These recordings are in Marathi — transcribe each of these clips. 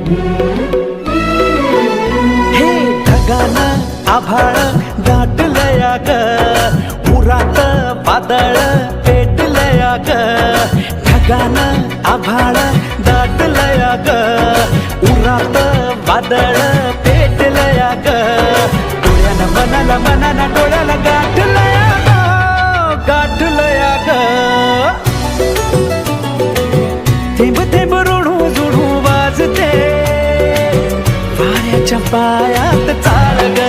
हे ढगानं आभाळ दाटलया ग, उरात वादळ पेटलया ग. ढगानं आभाळ दाटलया ग, उरात वादळ पेटलया ग. डोळ्यानं मनाला मनानं डोळ्याला गाठलया ग, गाठलया ग. थेंब थेंब ऋणू जुळू वाजते वाऱ्याच्या पायात चाळ ग.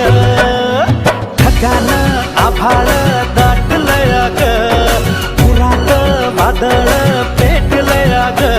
ढगानं आभाळ दाटलया ग, उरात वादळ पेटलया ग.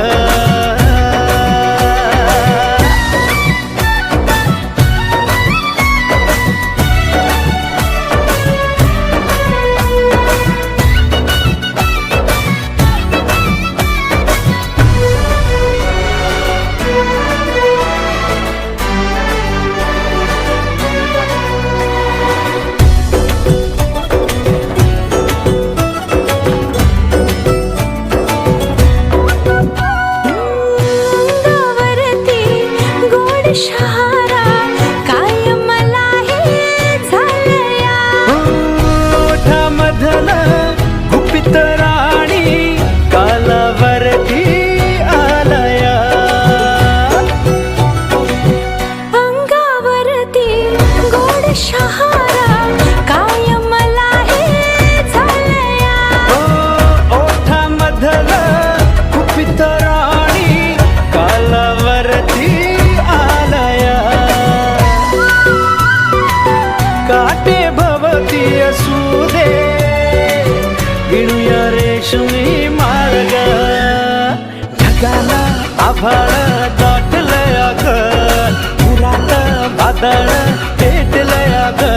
शहारा काय मला हे झालया, ओठामधलं गुपित राणी कालावरती आलया. अंगावरती गोड शहारा काय मला हे झालया. ओठामधलं गुपित राणी कालावरती काटे भवती असू दे विणूया रेशमी मार्ग. ढगाला आभाळ दाटलया ग, उरात वादळ पेटलया ग.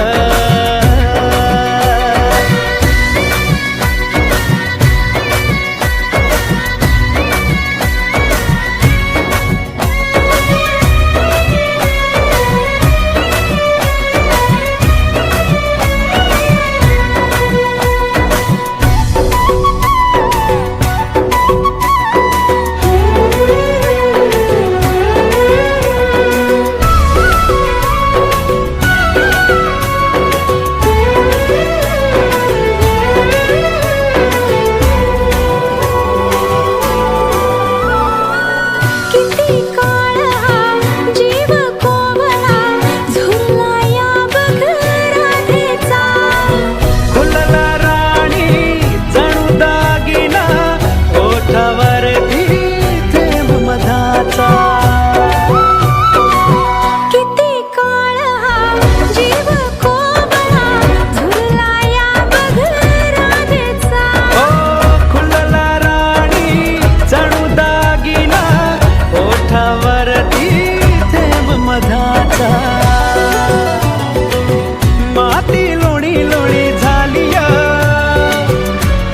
माती लोणी लोणी झालिया,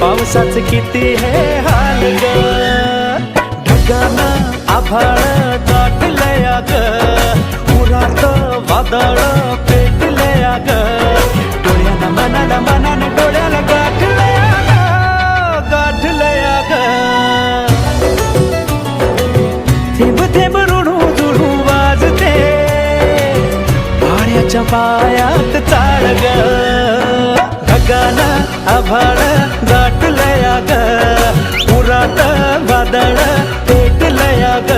पावसाच किती हे हाल ग. ढगानं आभाळ दाटलया ग, उरात वादळ पेटलया ग. डोळ्यानं मनाला मनानं डोळ्याला गाठलया ग, गाठलया ग. थेंब थेंब ऋणू जुळू वाजते वाऱ्याच्या पायात चाळ ग. ढगानं आभाळ दाटलया ग, उरात वादळ पेटलया ग.